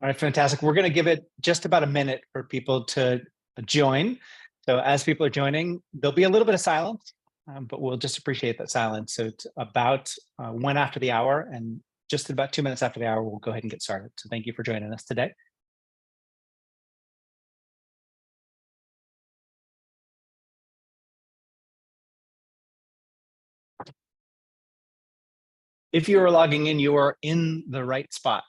All right, fantastic. We're going to give it just about a minute for people to join. So as people are joining, there'll be a little bit of silence, but we'll just appreciate that silence. So it's about 1 after the hour, and just about 2 minutes after the hour, we'll go ahead and get started. So thank you for joining us today. If you are logging in, you are in the right spot.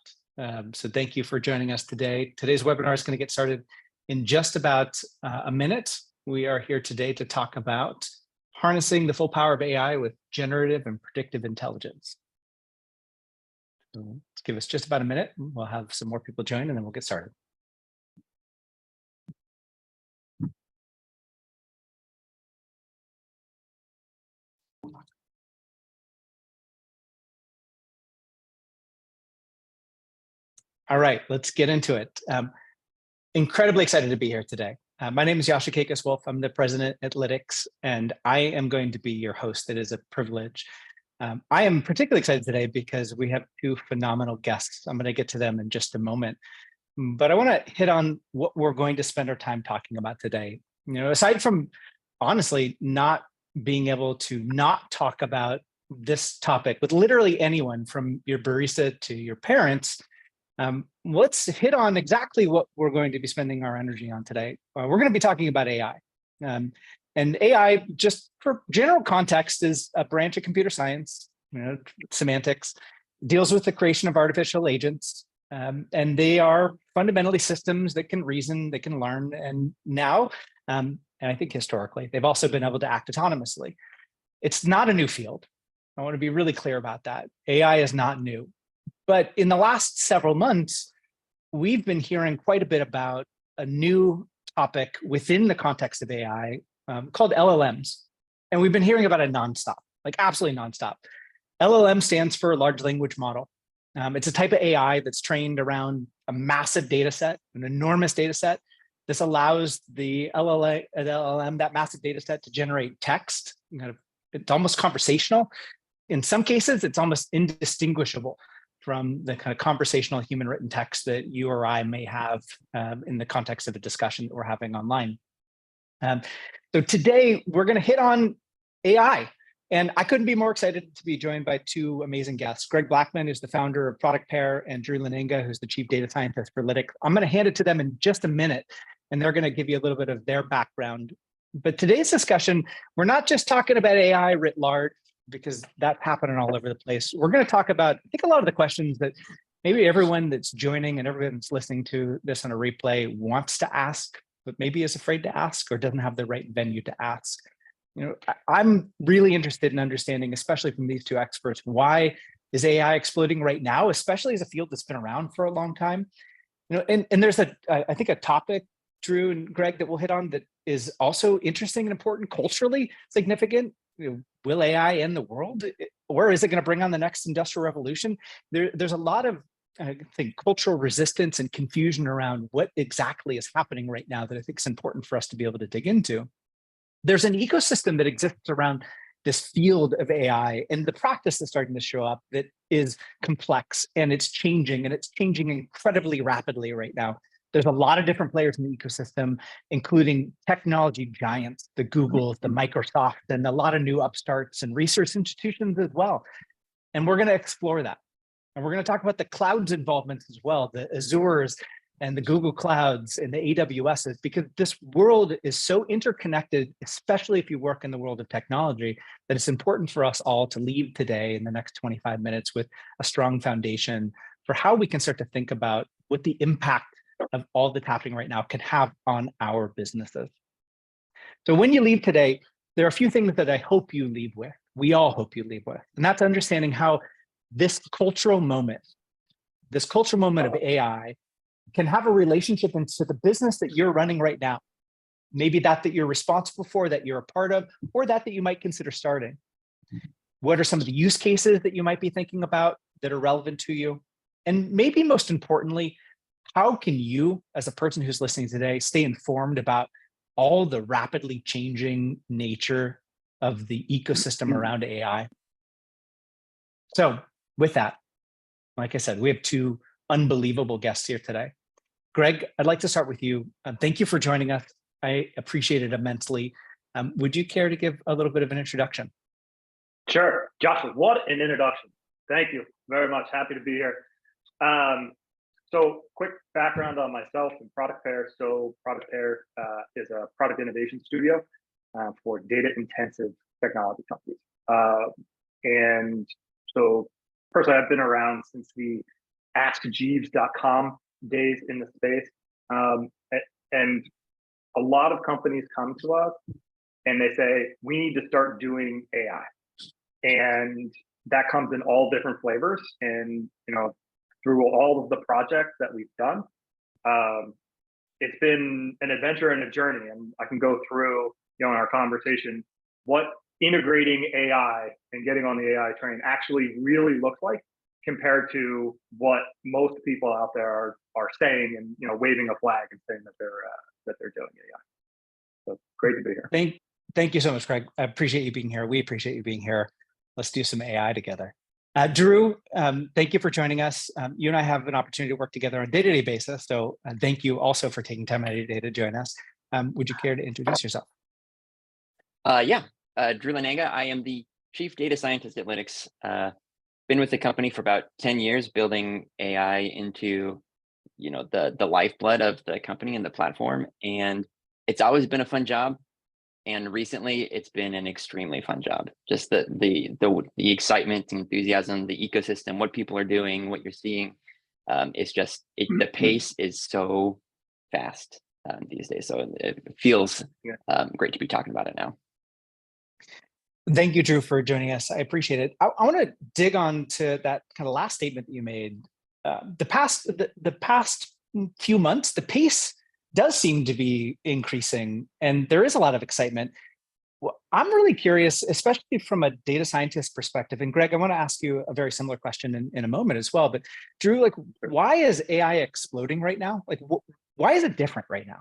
So thank you for joining us today. Today's webinar is going to get started in just about a minute. We are here today to talk about harnessing the full power of AI with generative and predictive intelligence. So let's give us just about a minute. We'll have some more people join, and then we'll get started. All right, let's get into it. Incredibly excited to be here today. My name is Yasha Kakis-Wolf. I'm the president at Lytics, and I am going to be your host. It is a privilege. I am particularly excited today because we have two phenomenal guests. I'm going to get to them in just a moment. But I want to hit on what we're going to spend our time talking about today. You know, aside from honestly not being able to not talk about this topic with literally anyone from your barista to your parents, let's hit on exactly what we're going to be spending our energy on today. We're going to be talking about AI. And AI, just for general context, is a branch of computer science, semantics, deals with the creation of artificial agents. And they are fundamentally systems that can reason, they can learn. And now, and I think historically, they've also been able to act autonomously. It's not a new field. I want to be really clear about that. AI is not new. But in the last several months, we've been hearing quite a bit about a new topic within the context of AI called LLMs. And we've been hearing about it nonstop, like absolutely nonstop. LLM stands for large language model. It's a type of AI that's trained around a massive data set, an enormous data set. This allows the LLM, that massive data set, to generate text. It's almost conversational. In some cases, it's almost indistinguishable from the kind of conversational human written text that you or I may have in the context of a discussion that we're having online. So today we're going to hit on AI. And I couldn't be more excited to be joined by two amazing guests. Greg Blackman, who's the founder of Product Pair, and Drew Leninga, who's the chief data scientist for Lytics. I'm going to hand it to them in just a minute, and they're going to give you a little bit of their background. But today's discussion, we're not just talking about AI writ large, because that's happening all over the place. We're going to talk about, I think, a lot of the questions that maybe everyone that's joining and everyone that's listening to this on a replay wants to ask, but maybe is afraid to ask or doesn't have the right venue to ask. I'm really interested in understanding, especially from these two experts, why is AI exploding right now, especially as a field that's been around for a long time. And there's I think a topic, Drew and Greg, that we'll hit on that is also interesting and important, culturally significant. Will AI end the world, or is it going to bring on the next industrial revolution? There's a lot of, I think, cultural resistance and confusion around what exactly is happening right now that I think is important for us to be able to dig into. There's an ecosystem that exists around this field of AI and the practice that's starting to show up that is complex, and it's changing incredibly rapidly right now. There's a lot of different players in the ecosystem, including technology giants, the Googles, the Microsoft, and a lot of new upstarts and research institutions as well. And we're going to explore that. And we're going to talk about the cloud's involvement as well, the Azures and the Google Clouds and the AWSs, because this world is so interconnected, especially if you work in the world of technology, that it's important for us all to leave today in the next 25 minutes with a strong foundation for how we can start to think about what the impact of all that's happening right now can have on our businesses. So when you leave today, there are a few things that I hope you leave with. We all hope you leave with, and that's understanding how this cultural moment of AI can have a relationship into the business that you're running right now. Maybe that you're responsible for, that you're a part of, or that you might consider starting. What are some of the use cases that you might be thinking about that are relevant to you? And maybe most importantly, how can you, as a person who's listening today, stay informed about all the rapidly changing nature of the ecosystem around AI? So with that, like I said, we have two unbelievable guests here today. Greg, I'd like to start with you. Thank you for joining us. I appreciate it immensely. Would you care to give a little bit of an introduction? Sure. Joshua, what an introduction. Thank you very much. Happy to be here. So quick background on myself and Product Pair. So Product Pair is a product innovation studio for data-intensive technology companies. And so personally, I've been around since the AskJeeves.com days in the space. And a lot of companies come to us and they say, we need to start doing AI. And that comes in all different flavors. And, through all of the projects that we've done, it's been an adventure and a journey. And I can go through, in our conversation, what integrating AI and getting on the AI train actually really looks like compared to what most people out there are saying and, waving a flag and saying that they're doing AI. So great to be here. Thank you so much, Craig. I appreciate you being here. We appreciate you being here. Let's do some AI together. Drew, thank you for joining us. You and I have an opportunity to work together on a day-to-day basis. So thank you also for taking time out of your day to join us. Would you care to introduce yourself? Drew Lananga. I am the Chief Data Scientist at Lytx. Been with the company for about 10 years, building AI into, the lifeblood of the company and the platform. And it's always been a fun job. And recently, it's been an extremely fun job. Just the excitement, enthusiasm, the ecosystem, what people are doing, what you're seeing. The pace is so fast these days. So it feels great to be talking about it now. Thank you, Drew, for joining us. I appreciate it. I want to dig on to that kind of last statement that you made. The past few months, the pace does seem to be increasing, and there is a lot of excitement. Well, I'm really curious, especially from a data scientist perspective. And Greg, I want to ask you a very similar question in a moment as well. But Drew, why is AI exploding right now? Why is it different right now?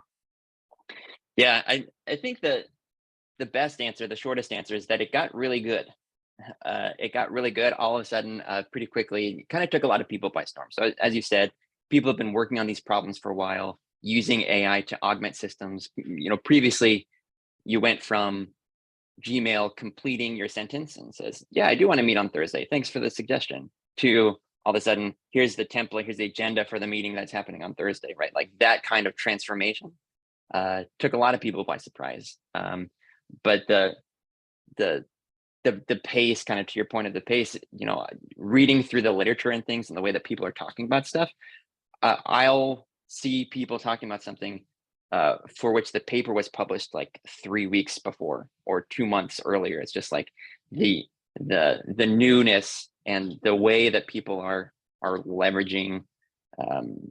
Yeah, I think that the best answer, the shortest answer, is that it got really good. It got really good all of a sudden, pretty quickly. It kind of took a lot of people by storm. So as you said, people have been working on these problems for a while, using AI to augment systems. Previously, you went from Gmail completing your sentence and says, yeah, I do want to meet on Thursday. Thanks for the suggestion, to all of a sudden, here's the template, here's the agenda for the meeting that's happening on Thursday, right? Like that kind of transformation took a lot of people by surprise. But the pace, kind of to your point of the pace, reading through the literature and things and the way that people are talking about stuff, I'll see people talking about something for which the paper was published like 3 weeks before or 2 months earlier. It's just like the newness and the way that people are leveraging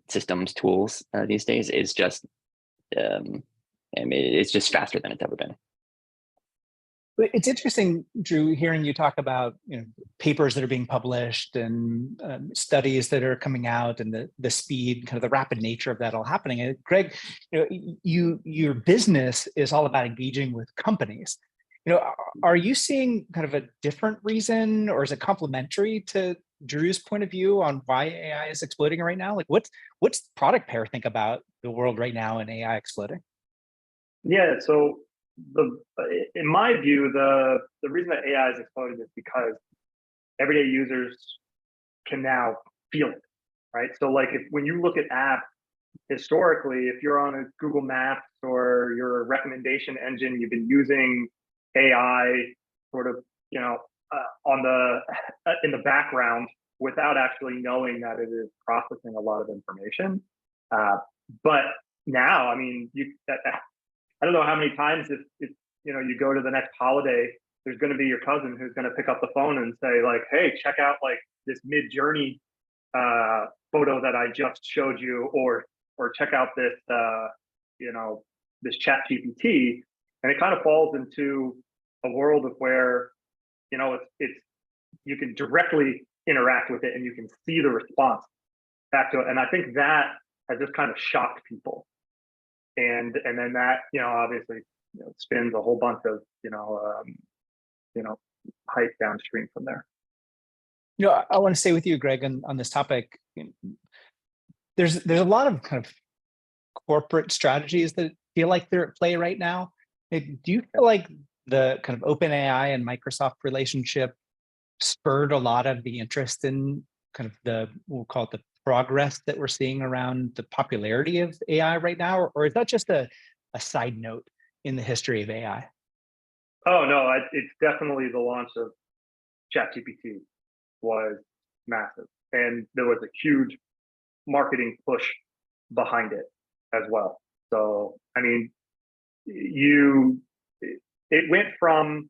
systems, tools these days is just it's just faster than it's ever been. It's interesting, Drew, hearing you talk about papers that are being published and studies that are coming out, and the speed, kind of the rapid nature of that all happening. And Greg, your business is all about engaging with companies. Are you seeing kind of a different reason, or is it complementary to Drew's point of view on why AI is exploding right now? What's Product Pair think about the world right now and AI exploding? Yeah, so in my view, the reason that AI is exploding is because everyday users can now feel it, right? So when you look at apps, historically, if you're on a Google Maps or your recommendation engine, you've been using AI sort of, in the background without actually knowing that it is processing a lot of information. But now, I mean, I don't know how many times if you go to the next holiday, there's going to be your cousin who's going to pick up the phone and say hey, check out this Mid-Journey photo that I just showed you, or check out this this Chat GPT. And it kind of falls into a world of where it's you can directly interact with it and you can see the response back to it. And I think that has just kind of shocked people. And then that obviously spins a whole bunch of hype downstream from there. I want to stay with you, Greg, on this topic. there's a lot of kind of corporate strategies that feel like they're at play right now. Do you feel like the kind of OpenAI and Microsoft relationship spurred a lot of the interest in kind of we'll call it the progress that we're seeing around the popularity of AI right now, or is that just a side note in the history of AI? Oh no, it's definitely the launch of ChatGPT was massive, and there was a huge marketing push behind it as well. So I mean, it went from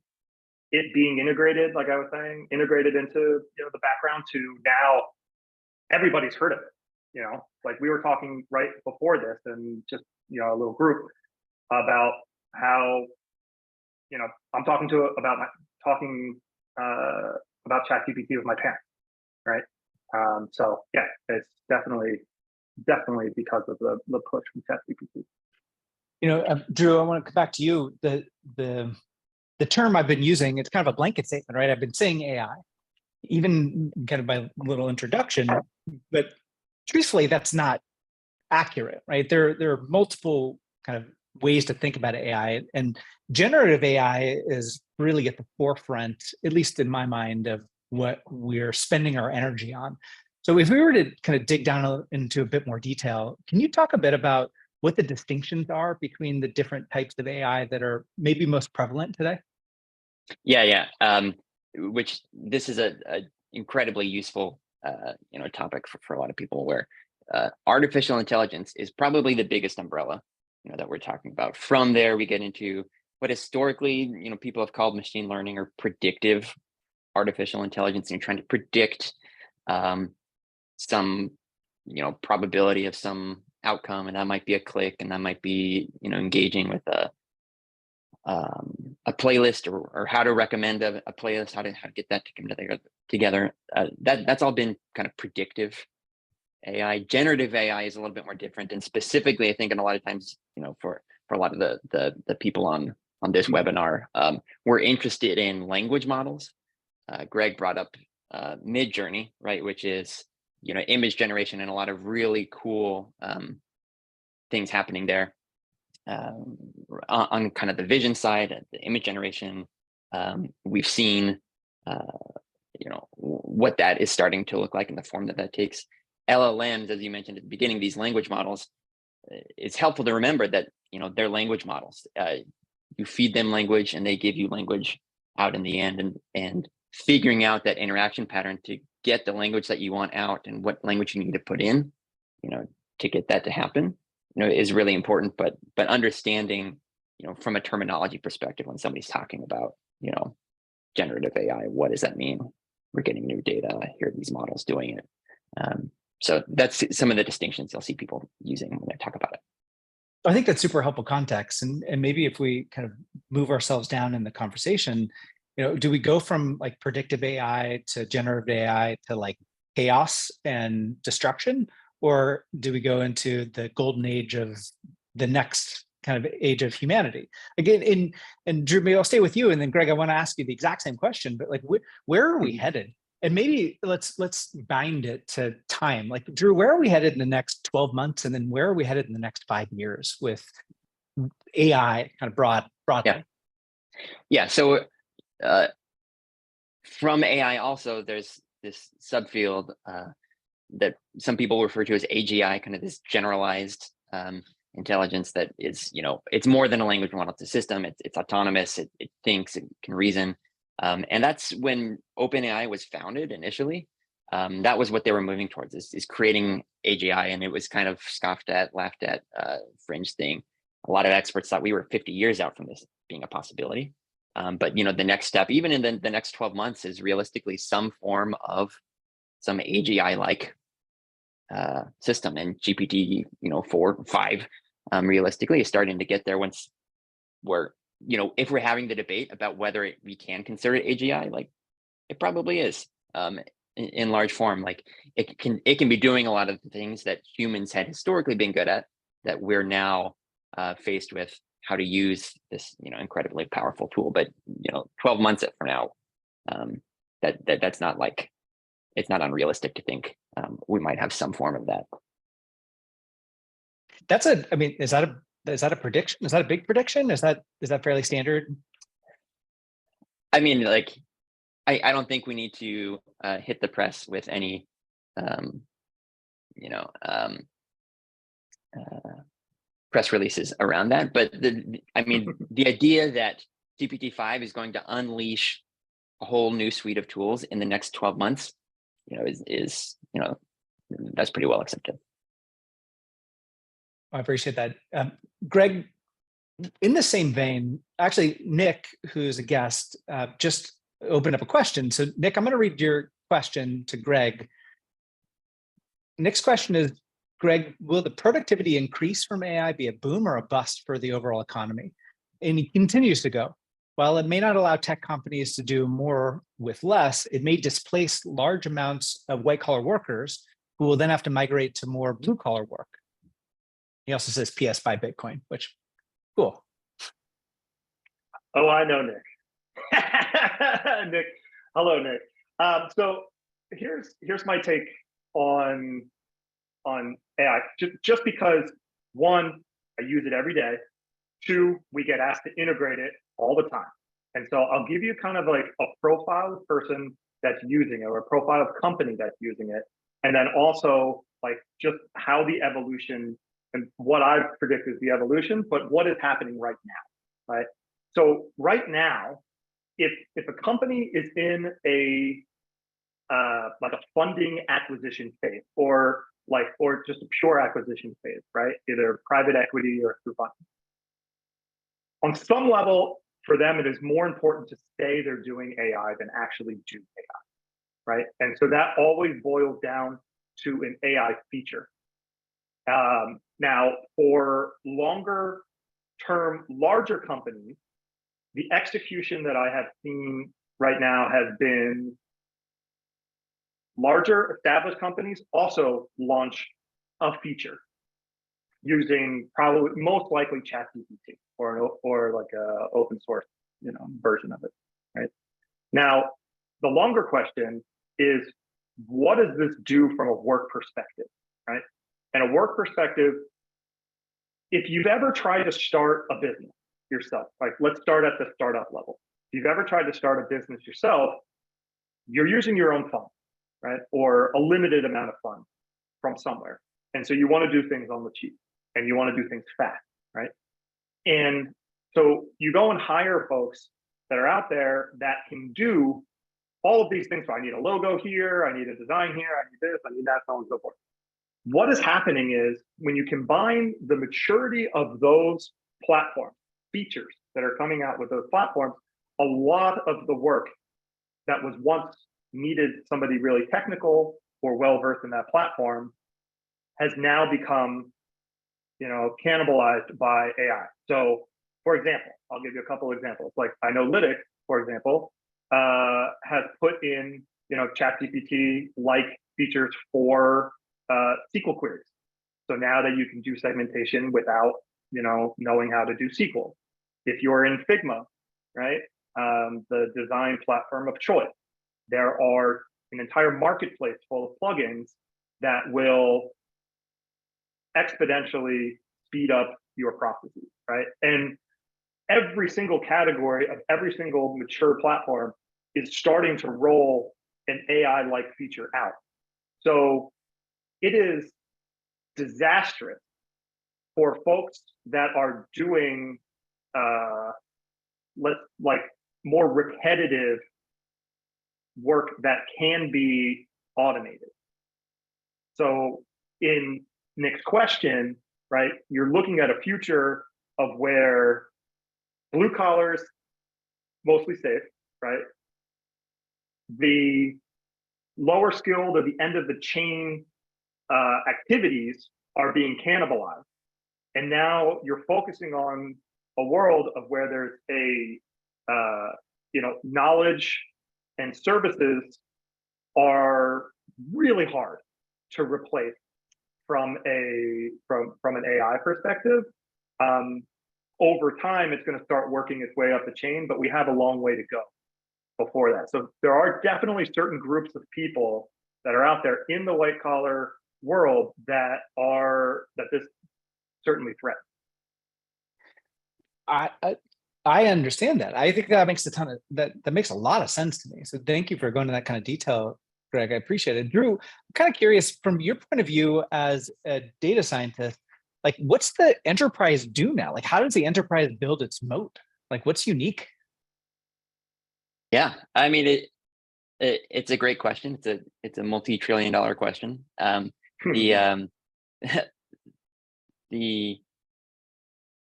it being integrated, like I was saying, integrated into the background, to now everybody's heard of it. Like we were talking right before this, and just a little group about how I'm talking about ChatGPT with my parents, right? So yeah, it's definitely because of the push from ChatGPT. Drew, I want to come back to you. The term I've been using, it's kind of a blanket statement, right? I've been saying AI, even kind of by little introduction, but truthfully, that's not accurate, right? There are multiple kind of ways to think about AI, and generative AI is really at the forefront, at least in my mind, of what we're spending our energy on. So if we were to kind of dig down into a bit more detail, can you talk a bit about what the distinctions are between the different types of AI that are maybe most prevalent today? Yeah. Which this is a incredibly useful topic for a lot of people, where artificial intelligence is probably the biggest umbrella that we're talking about. From there, we get into what historically people have called machine learning or predictive artificial intelligence, and trying to predict some probability of some outcome, and that might be a click, and that might be engaging with a playlist, or how to recommend a playlist, how to get that to come together. That's all been kind of predictive AI. Generative AI is a little bit more different, and specifically, I think, in a lot of times, for a lot of the people on this webinar, we're interested in language models. Greg brought up Midjourney, right, which is image generation, and a lot of really cool things happening there. On kind of the vision side, the image generation, we've seen what that is starting to look like in the form that takes. LLMs, as you mentioned at the beginning, these language models, it's helpful to remember that they're language models. You feed them language, and they give you language out in the end, and figuring out that interaction pattern to get the language that you want out, and what language you need to put in to get that to happen is really important. But understanding from a terminology perspective, when somebody's talking about generative AI, what does that mean? We're getting new data, here are these models doing it. So that's some of the distinctions you'll see people using when they talk about it. I think that's super helpful context. And maybe if we kind of move ourselves down in the conversation, do we go from like predictive AI to generative AI to like chaos and destruction? Or do we go into the golden age of the next kind of age of humanity? Again, and Drew, maybe I'll stay with you. And then Greg, I want to ask you the exact same question, but like, where are we headed? And maybe let's bind it to time. Like, Drew, where are we headed in the next 12 months? And then where are we headed in the next 5 years with AI kind of broadly? Yeah. So from AI also, there's this subfield that some people refer to as AGI, kind of this generalized intelligence that is, it's more than a language model. It's a system. It's autonomous. It thinks. It can reason. And that's when OpenAI was founded initially. That was what they were moving towards, is creating AGI, and it was kind of scoffed at, laughed at, fringe thing. A lot of experts thought we were 50 years out from this being a possibility. But the next step, even in the next 12 months, is realistically some form of some AGI-like system, and GPT 4, 5 realistically is starting to get there. Once we're if we're having the debate about whether we can consider it AGI, like it probably is in large form. Like it can be doing a lot of the things that humans had historically been good at, that we're now faced with how to use this incredibly powerful tool. But 12 months from now, that's not like, it's not unrealistic to think we might have some form of that. That's I mean, is that a prediction? Is that a big prediction? Is that fairly standard? I mean, like, I don't think we need to hit the press with any, you know, press releases around that. But I mean, the idea that GPT-5 is going to unleash a whole new suite of tools in the next 12 months, is that's pretty well accepted. I appreciate that. Greg, in the same vein, actually, Nick, who's a guest, just opened up a question. So Nick, I'm going to read your question to Greg. Nick's question is, Greg, will the productivity increase from AI be a boom or a bust for the overall economy? And he continues to go, while it may not allow tech companies to do more with less, it may displace large amounts of white-collar workers who will then have to migrate to more blue-collar work. He also says, PS, buy Bitcoin, which, cool. Oh, I know Nick. Nick, hello, Nick. So here's my take on AI. Just because, one, I use it every day. Two, we get asked to integrate it all the time. And so I'll give you kind of like a profile of person that's using it, or a profile of company that's using it. And then also like just how the evolution and what I predict is the evolution, but what is happening right now, right? So right now, if a company is in a like a funding acquisition phase, or just a pure acquisition phase, right? Either private equity or through funding. On some level, for them, it is more important to say they're doing AI than actually do AI, right? And so that always boils down to an AI feature. Now, for longer term, larger companies, the execution that I have seen right now has been larger established companies also launch a feature using probably most likely ChatGPT or like a open source version of it, right? Now, the longer question is, what does this do from a work perspective, right? And a work perspective, if you've ever tried to start a business yourself, like let's start at the startup level. If you've ever tried to start a business yourself, you're using your own funds, right? Or a limited amount of funds from somewhere. And so you want to do things on the cheap and you want to do things fast, right? And so you go and hire folks that are out there that can do all of these things. So I need a logo here, I need a design here, I need this, I need that, so on and so forth. What is happening is when you combine the maturity of those platforms, features that are coming out with those platforms, a lot of the work that was once needed somebody really technical or well-versed in that platform has now become, cannibalized by AI. So for example, I'll give you a couple of examples. Like I know Lytics, for example, has put in, ChatGPT-like features for SQL queries. So now that you can do segmentation without, knowing how to do SQL. If you're in Figma, right, the design platform of choice, there are an entire marketplace full of plugins that will exponentially speed up your processes, right? And every single category of every single mature platform is starting to roll an AI-like feature out. So it is disastrous for folks that are doing more repetitive work that can be automated. So in Nick's question, right, you're looking at a future of where blue collars mostly safe, right? The lower skilled or the end of the chain activities are being cannibalized. And now you're focusing on a world of where there's a, knowledge and services are really hard to replace from an AI perspective. Over time, it's going to start working its way up the chain, but we have a long way to go before that. So there are definitely certain groups of people that are out there in the white collar world that this certainly threats. I understand that. I think that makes a ton of that makes a lot of sense to me. So thank you for going to that kind of detail, Greg. I appreciate it. Drew, I'm kind of curious from your point of view as a data scientist, like what's the enterprise do now? Like how does the enterprise build its moat? Like what's unique? Yeah, I mean it's a great question. It's a multi-trillion-dollar question. The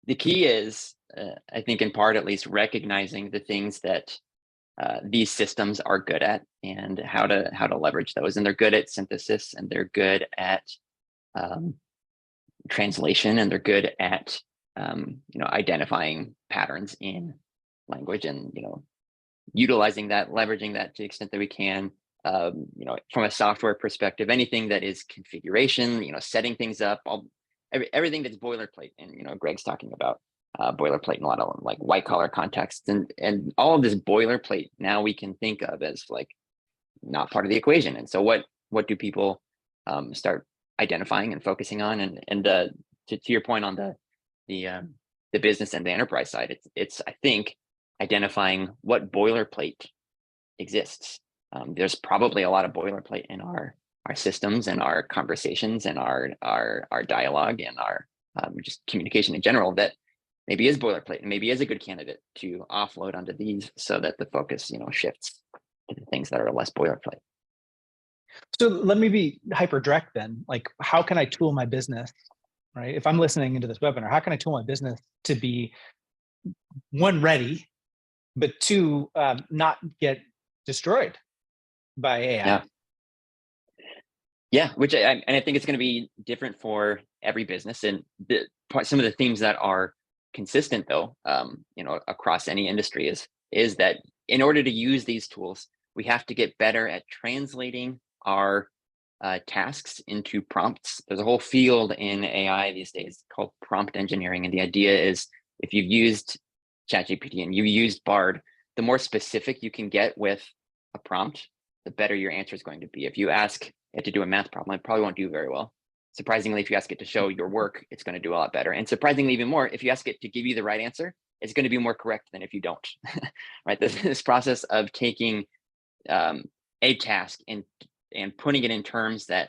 the key is, I think, in part at least, recognizing the things that these systems are good at and how to leverage those. And they're good at synthesis, and they're good at translation, and they're good at identifying patterns in language, and utilizing that, leveraging that to the extent that we can. From a software perspective, anything that is configuration, setting things up, everything that's boilerplate. And Greg's talking about boilerplate in a lot of like white collar contexts, and all of this boilerplate now we can think of as like not part of the equation. And so what do people start identifying and focusing on? And to your point on the business and the enterprise side, it's I think identifying what boilerplate exists. There's probably a lot of boilerplate in our systems and our conversations and our dialogue and our just communication in general that maybe is boilerplate and maybe is a good candidate to offload onto these, so that the focus shifts to the things that are less boilerplate. So let me be hyper direct then. Like how can I tool my business, right? If I'm listening into this webinar, how can I tool my business to be one, ready, but two, not get destroyed by AI? Yeah, which I think it's going to be different for every business. And some of the themes that are consistent, though, across any industry is that in order to use these tools, we have to get better at translating our tasks into prompts. There's a whole field in AI these days called prompt engineering, and the idea is if you've used ChatGPT and you used Bard, the more specific you can get with a prompt, the better your answer is going to be. If you ask it to do a math problem, it probably won't do very well. Surprisingly, if you ask it to show your work, it's going to do a lot better. And surprisingly, even more, if you ask it to give you the right answer, it's going to be more correct than if you don't. Right? This process of taking a task and putting it in terms that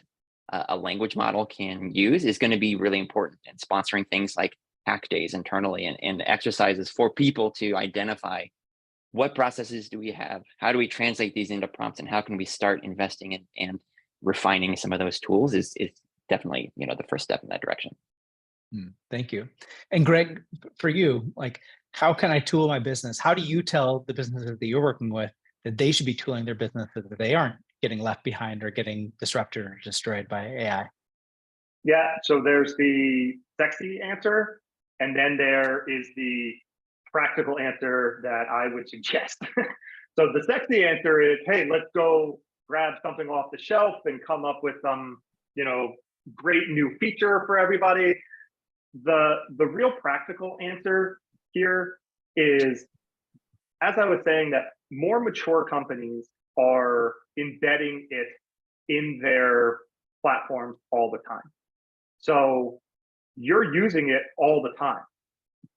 a language model can use is going to be really important. And sponsoring things like hack days internally and exercises for people to identify what processes do we have, how do we translate these into prompts, and how can we start investing in and refining some of those tools is definitely the first step in that direction. Thank you. And Greg, for you, like how can I tool my business? How do you tell the businesses that you're working with that they should be tooling their business so that they aren't getting left behind or getting disrupted or destroyed by AI? Yeah, so there's the sexy answer, and then there is the practical answer that I would suggest. So the sexy answer is, hey, let's go grab something off the shelf and come up with some, great new feature for everybody. The real practical answer here is, as I was saying, that more mature companies are embedding it in their platforms all the time. So you're using it all the time.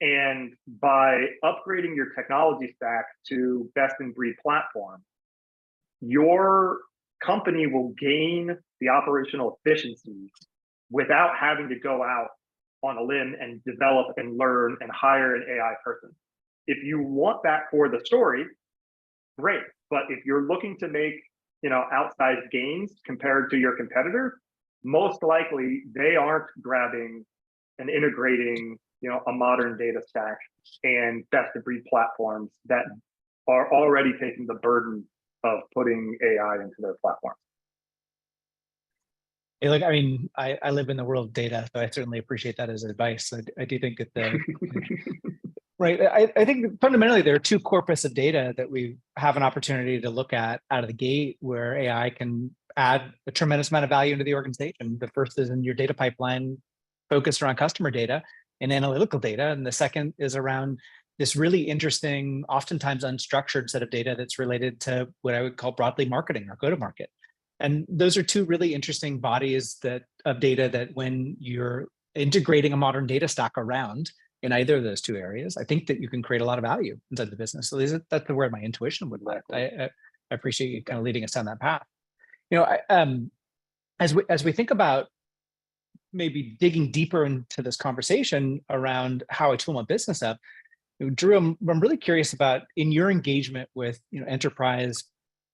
And by upgrading your technology stack to best in breed platform, your company will gain the operational efficiencies without having to go out on a limb and develop and learn and hire an AI person. If you want that for the story, great. But if you're looking to make, outsized gains compared to your competitor, most likely they aren't grabbing and integrating, a modern data stack and best of breed platforms that are already taking the burden of putting AI into their platform. Hey, look, I mean, I live in the world of data, so I certainly appreciate that as advice. I do think that right. I think fundamentally there are two corpus of data that we have an opportunity to look at out of the gate where AI can add a tremendous amount of value into the organization. The first is in your data pipeline focused around customer data and analytical data. And the second is around this really interesting, oftentimes unstructured set of data that's related to what I would call broadly marketing or go-to-market. And those are two really interesting bodies of data that when you're integrating a modern data stack around in either of those two areas, I think that you can create a lot of value inside the business. So that's where my intuition would lie. I appreciate you kind of leading us down that path. As we think about maybe digging deeper into this conversation around how I tool my business up, Drew, I'm really curious about, in your engagement with enterprise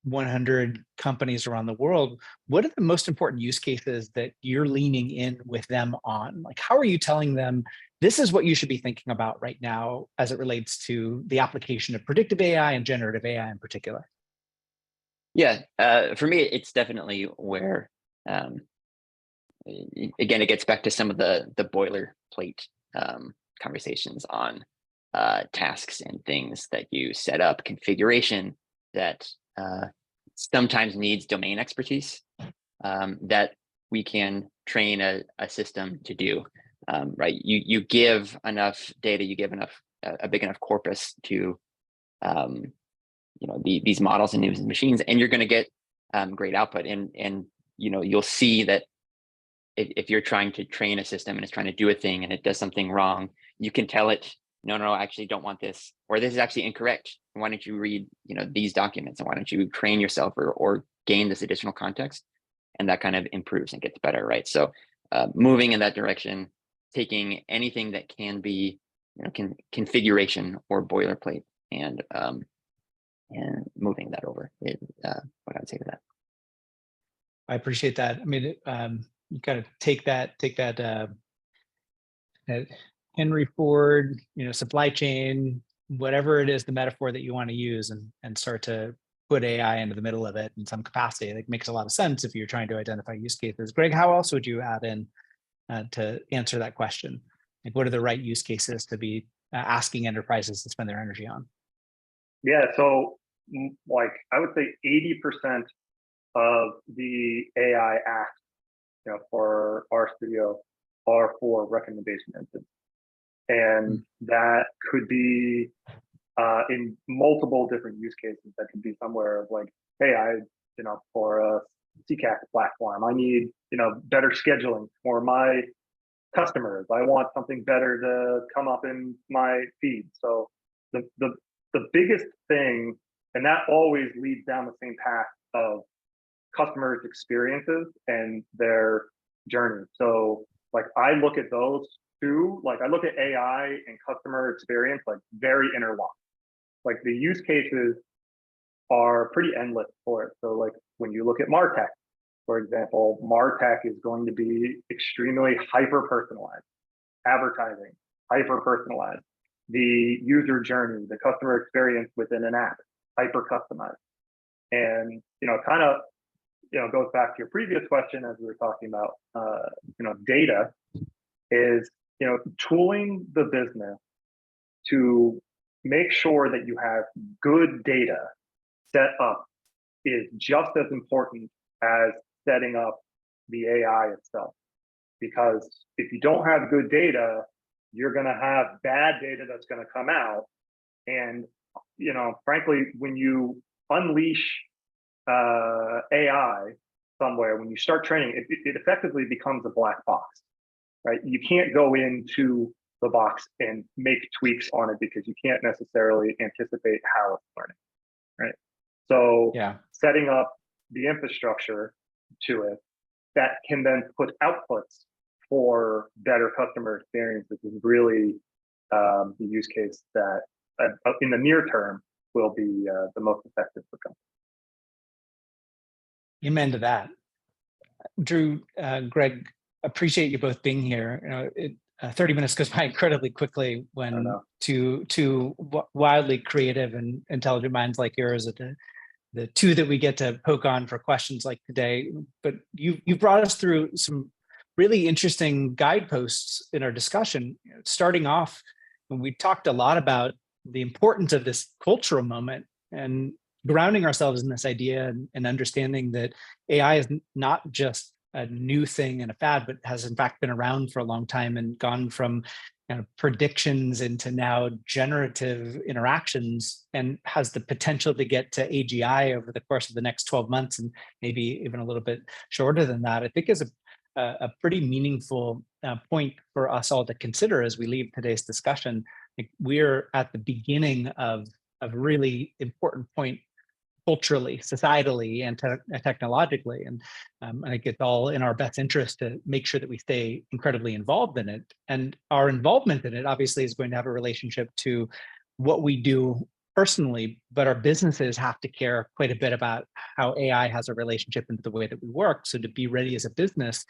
100 companies around the world, what are the most important use cases that you're leaning in with them on? Like, how are you telling them this is what you should be thinking about right now as it relates to the application of predictive AI and generative AI in particular? Yeah, for me, it's definitely where, again, it gets back to some of the boilerplate conversations on tasks and things that you set up, configuration that sometimes needs domain expertise that we can train a system to do. Right? You give enough data, you give enough a big enough corpus to these models and these machines, and you're going to get great output. And you'll see that if you're trying to train a system and it's trying to do a thing and it does something wrong, you can tell it, no, I actually don't want this, or this is actually incorrect. Why don't you read these documents, and why don't you train yourself or gain this additional context? And that kind of improves and gets better, right? So moving in that direction, taking anything that can be configuration or boilerplate and moving that over is what I would say to that. I appreciate that. I mean, you kind of take that Henry Ford, supply chain, whatever it is, the metaphor that you want to use, and start to put AI into the middle of it in some capacity. It makes a lot of sense if you're trying to identify use cases. Greg, how else would you add in to answer that question? Like, what are the right use cases to be asking enterprises to spend their energy on? Yeah, so like I would say 80% of the AI apps, for our studio are for recommendation engines, and that could be in multiple different use cases. That could be somewhere like, hey, for a CCAS platform, I need better scheduling for my customers. I want something better to come up in my feed. So the biggest thing, and that always leads down the same path of customers' experiences and their journey. So like I look at those two, like I look at AI and customer experience like very interlocked. Like the use cases are pretty endless for it. So like when you look at MarTech, for example, MarTech is going to be extremely hyper-personalized. Advertising, hyper-personalized. The user journey, the customer experience within an app, hyper-customized. And kind of goes back to your previous question as we were talking about data, is tooling the business to make sure that you have good data set up is just as important as setting up the AI itself. Because if you don't have good data, you're going to have bad data that's going to come out. And frankly, when you unleash AI somewhere, when you start training, it effectively becomes a black box, right? You can't go into the box and make tweaks on it because you can't necessarily anticipate how it's learning, right? So setting up the infrastructure to it that can then put outputs for better customer experiences is really the use case that in the near term will be the most effective for companies. Amen to that. Drew, Greg, appreciate you both being here. 30 minutes goes by incredibly quickly when two wildly creative and intelligent minds like yours are the two that we get to poke on for questions like today. But you brought us through some really interesting guideposts in our discussion. Starting off, when we talked a lot about the importance of this cultural moment and grounding ourselves in this idea and understanding that AI is not just a new thing and a fad, but has in fact been around for a long time and gone from predictions into now generative interactions, and has the potential to get to AGI over the course of the next 12 months and maybe even a little bit shorter than that. I think is a pretty meaningful point for us all to consider as we leave today's discussion. Like, we're at the beginning of a really important point culturally, societally, and technologically. And I think it's all in our best interest to make sure that we stay incredibly involved in it. And our involvement in it obviously is going to have a relationship to what we do personally, but our businesses have to care quite a bit about how AI has a relationship into the way that we work. So to be ready as a business,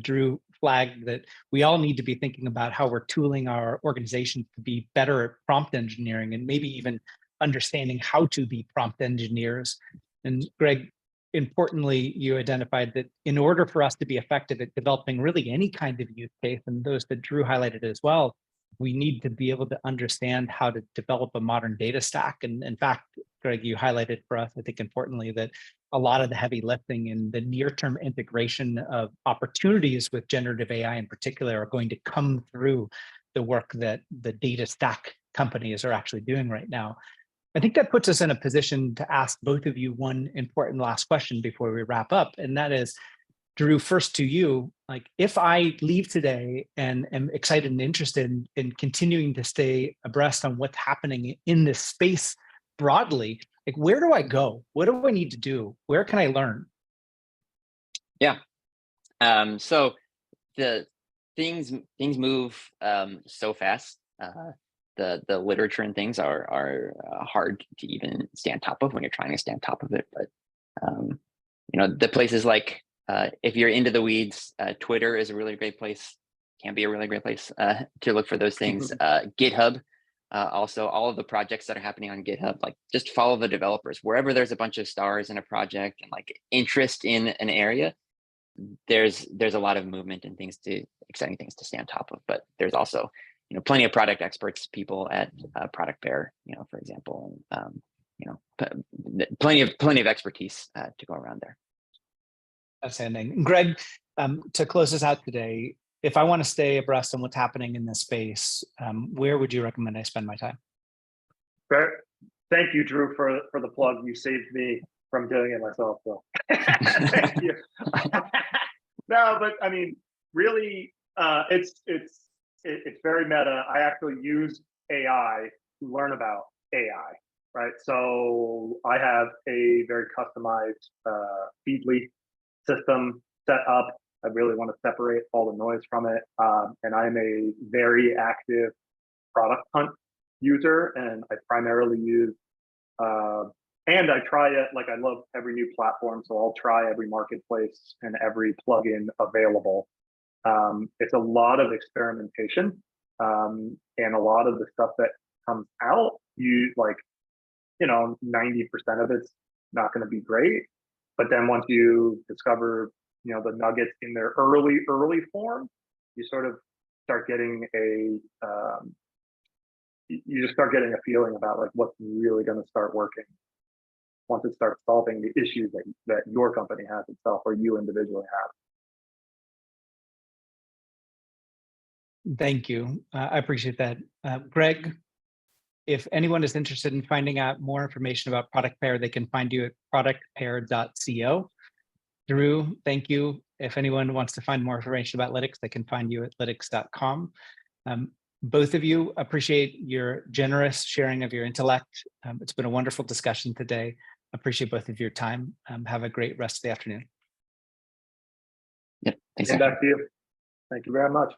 Drew flagged that we all need to be thinking about how we're tooling our organizations to be better at prompt engineering, and maybe even understanding how to be prompt engineers. And Greg, importantly, you identified that in order for us to be effective at developing really any kind of use case, and those that Drew highlighted as well, we need to be able to understand how to develop a modern data stack. And in fact, Greg, you highlighted for us, I think importantly, that a lot of the heavy lifting and the near-term integration of opportunities with generative AI in particular are going to come through the work that the data stack companies are actually doing right now. I think that puts us in a position to ask both of you one important last question before we wrap up. And that is, Drew, first to you, like, if I leave today and am excited and interested in continuing to stay abreast on what's happening in this space broadly, like, where do I go? What do I need to do? Where can I learn? Yeah. So the things move so fast. The literature and things are hard to even stay on top of when you're trying to stay on top of it. But the places like, if you're into the weeds, Twitter is a really great place. Can be a really great place to look for those things. GitHub, also all of the projects that are happening on GitHub, like, just follow the developers. Wherever there's a bunch of stars in a project and like interest in an area, there's a lot of movement and exciting things to stay on top of. But there's also plenty of product experts, people at Product Bear, for example, plenty of expertise to go around there. Outstanding. Greg, to close us out today, if I want to stay abreast on what's happening in this space, where would you recommend I spend my time? Thank you, Drew, for the plug. You saved me from doing it myself, so thank you. No, but I mean, really, it's very meta. I actually use AI to learn about AI, right? So I have a very customized Feedly system set up. I really want to separate all the noise from it. And I'm a very active product hunt user, and I primarily use, and I try it, like, I love every new platform, so I'll try every marketplace and every plugin available. It's a lot of experimentation, and a lot of the stuff that comes out, 90% of it's not going to be great. But then once you discover, the nuggets in their early form, you sort of start getting you just start getting a feeling about, like, what's really going to start working once it starts solving the issues that your company has itself, or you individually have. Thank you. I appreciate that. Greg, if anyone is interested in finding out more information about Product Pair, they can find you at productpair.co. Drew, thank you. If anyone wants to find more information about Lytx, they can find you at lytx.com. Both of you, appreciate your generous sharing of your intellect. It's been a wonderful discussion today. Appreciate both of your time. Have a great rest of the afternoon. Yep. Thanks. And back to you. Thank you very much.